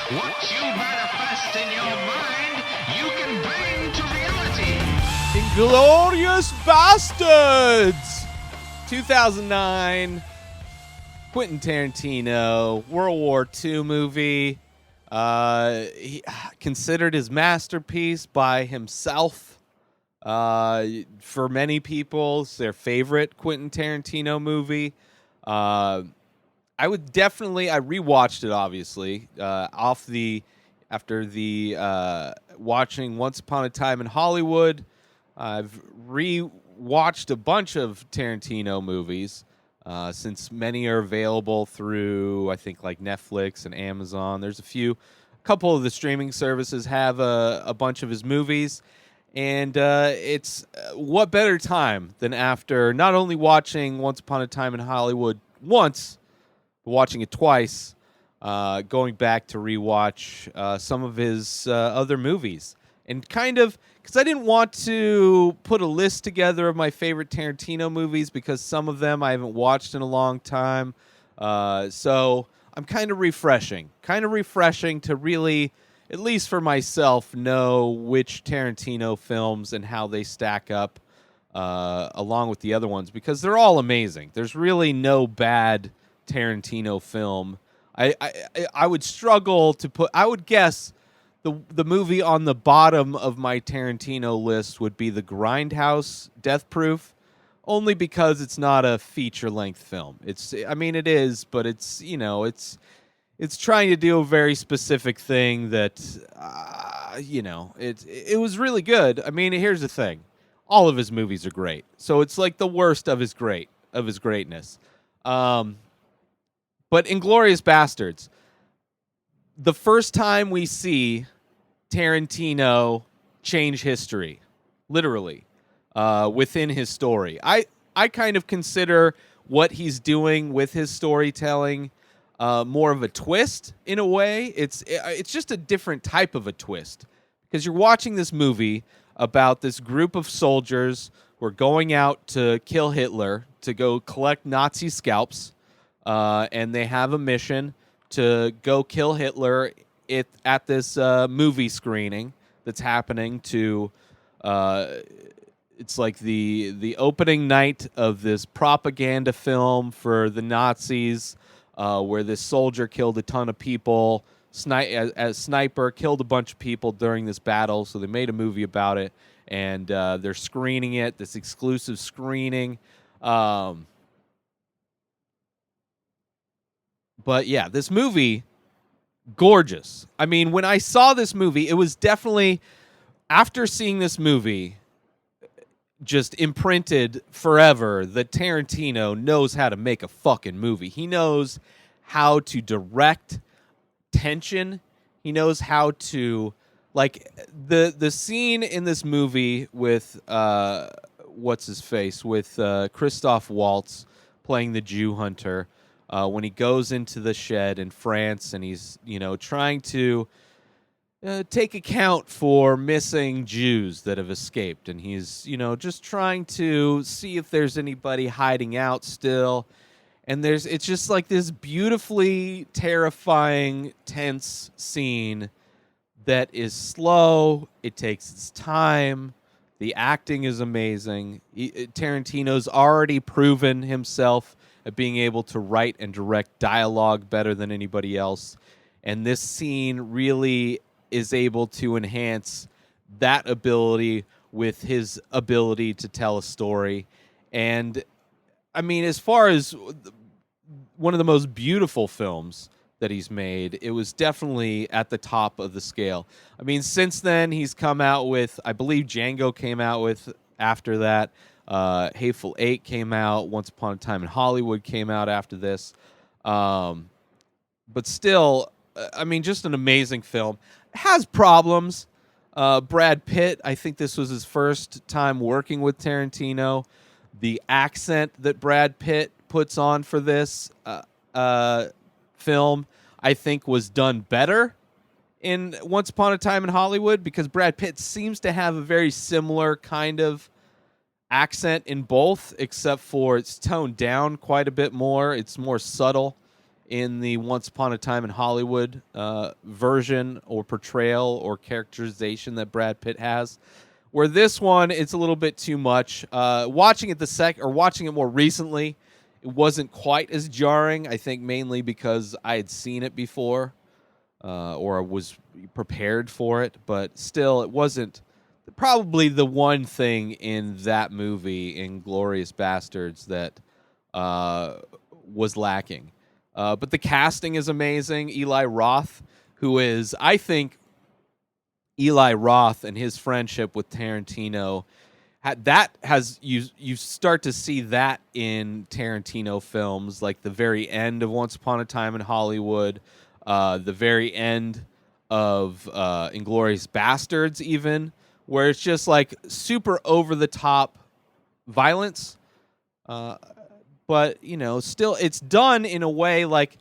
What you manifest in your mind, you can bring to reality. Inglourious Basterds! 2009, Quentin Tarantino, World War II movie. Considered his masterpiece by himself. For many people, it's their favorite Quentin Tarantino movie. I rewatched it, obviously, after the watching Once Upon a Time in Hollywood. I've rewatched a bunch of Tarantino movies, since many are available through, I think, like Netflix and Amazon. There's a couple of the streaming services have a bunch of his movies. And it's what better time than after not only watching Once Upon a Time in Hollywood once, but watching it twice, going back to rewatch some of his other movies. And kind of, because I didn't want to put a list together of my favorite Tarantino movies because some of them I haven't watched in a long time. So I'm kind of refreshing to really, at least for myself, know which Tarantino films and how they stack up along with the other ones, because they're all amazing. There's really no bad Tarantino film. I would struggle to put, I would guess the movie on the bottom of my Tarantino list would be The Grindhouse Death Proof, only because it's not a feature-length film. It is, but it's trying to do a very specific thing that, it was really good. I mean, here's the thing. All of his movies are great. So it's like the worst of his greatness. But Inglourious Basterds, the first time we see Tarantino change history, literally, within his story. I kind of consider what he's doing with his storytelling more of a twist in a way. It's just a different type of a twist, because you're watching this movie about this group of soldiers who are going out to kill Hitler, to go collect Nazi scalps, and they have a mission to go kill Hitler at this movie screening that's happening to. It's like the opening night of this propaganda film for the Nazis, where this soldier killed a ton of people, as sniper, killed a bunch of people during this battle, so they made a movie about it, and they're screening it, this exclusive screening. But yeah, this movie, gorgeous. I mean, when I saw this movie, it was definitely, after seeing this movie, just imprinted forever that Tarantino knows how to make a fucking movie. He knows how to direct tension. He knows how to, like, the scene in this movie with what's his face, with Christoph Waltz playing the Jew hunter, when he goes into the shed in France and he's trying to take account for missing Jews that have escaped, and he's just trying to see if there's anybody hiding out still. And it's just like this beautifully terrifying, tense scene that is slow. It takes its time. The acting is amazing. Tarantino's already proven himself at being able to write and direct dialogue better than anybody else. And this scene really is able to enhance that ability with his ability to tell a story. And I mean, as far as one of the most beautiful films that he's made, it was definitely at the top of the scale. I mean, since then, he's come out with, I believe Django came out with after that. Hateful Eight came out. Once Upon a Time in Hollywood came out after this. But still, I mean, just an amazing film. It has problems. Brad Pitt, I think this was his first time working with Tarantino. The accent that Brad Pitt puts on for this film, I think, was done better in Once Upon a Time in Hollywood, because Brad Pitt seems to have a very similar kind of accent in both, except for it's toned down quite a bit more. It's more subtle in the Once Upon a Time in Hollywood version or portrayal or characterization that Brad Pitt has. Where this one, it's a little bit too much. Watching it more recently, it wasn't quite as jarring. I think mainly because I had seen it before, or I was prepared for it. But still, it wasn't probably the one thing in that movie, Inglourious Basterds, that was lacking. But the casting is amazing. Eli Roth, who is, I think, Eli Roth and his friendship with Tarantino, you start to see that in Tarantino films, like the very end of Once Upon a Time in Hollywood, the very end of Inglourious Basterds, even, where it's just like super over the top violence, but still it's done in a way like.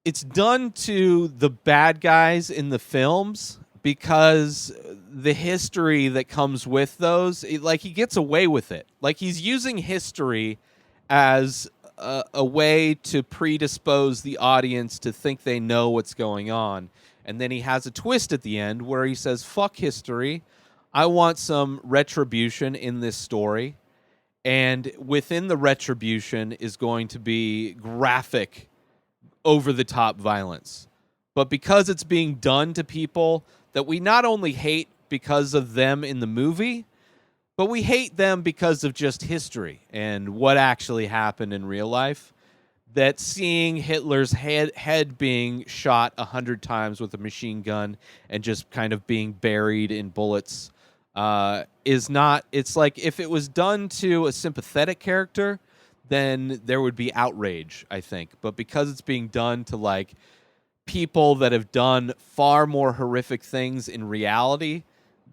It's done to the bad guys in the films because the history that comes with those, he gets away with it. Like, he's using history as a way to predispose the audience to think they know what's going on. And then he has a twist at the end where he says, fuck history. I want some retribution in this story. And within the retribution is going to be graphic, over-the-top violence. But because it's being done to people that we not only hate because of them in the movie, but we hate them because of just history and what actually happened in real life, that seeing Hitler's head being shot 100 times with a machine gun and just kind of being buried in bullets is not... It's like if it was done to a sympathetic character, then there would be outrage, I think. But because it's being done to like people that have done far more horrific things in reality,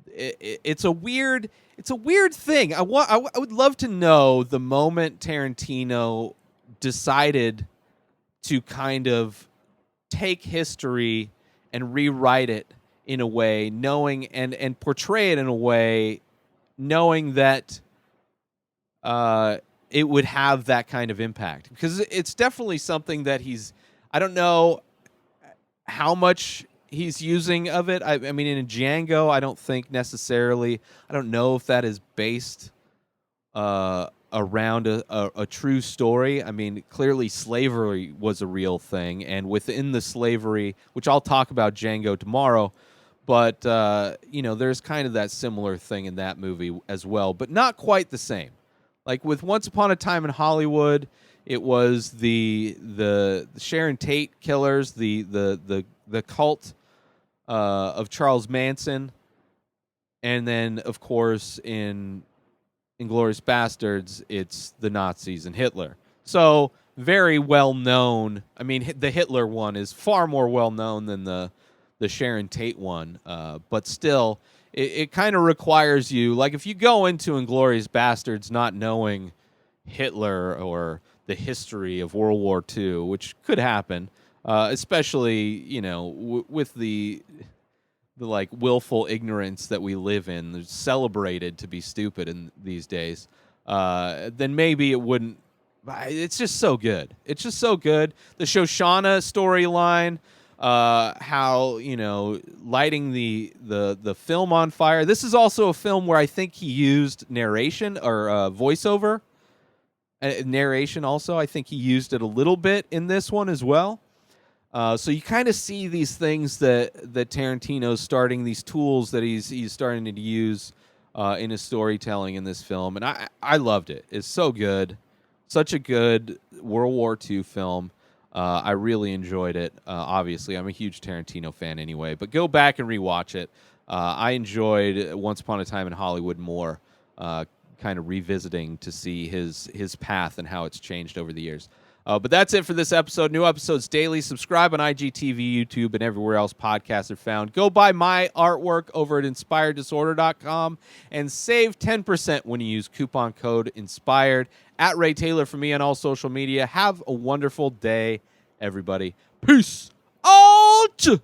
it's a weird thing. I would love to know the moment Tarantino decided to kind of take history and rewrite it in a way, knowing and portray it in a way, knowing that it would have that kind of impact. Because it's definitely something that I don't know how much he's using of it. I mean, in Django, I don't think necessarily, I don't know if that is based around a true story. I mean, clearly slavery was a real thing, and within the slavery, which I'll talk about Django tomorrow, but, there's kind of that similar thing in that movie as well, but not quite the same. Like with Once Upon a Time in Hollywood, it was the Sharon Tate killers, the cult of Charles Manson, and then of course in Inglourious Basterds, it's the Nazis and Hitler. So very well known. I mean, the Hitler one is far more well known than the Sharon Tate one, but still. It kind of requires you, like if you go into Inglourious Basterds not knowing Hitler or the history of World War II, which could happen, especially, with the like willful ignorance that we live in, that's celebrated to be stupid in these days, then maybe it wouldn't. It's just so good. It's just so good. The Shoshana storyline, how lighting the film on fire. This is also a film where I think he used narration or voiceover narration. Also, I think he used it a little bit in this one as well. So you kind of see these things that Tarantino's starting, these tools that he's starting to use in his storytelling in this film, and I loved it. It's so good, such a good World War II film. I really enjoyed it. Obviously, I'm a huge Tarantino fan anyway, but go back and rewatch it. I enjoyed Once Upon a Time in Hollywood more, kind of revisiting to see his path and how it's changed over the years. But that's it for this episode. New episodes daily. Subscribe on IGTV, YouTube, and everywhere else podcasts are found. Go buy my artwork over at InspiredDisorder.com and save 10% when you use coupon code INSPIRED. At Ray Taylor for me on all social media. Have a wonderful day, everybody. Peace out!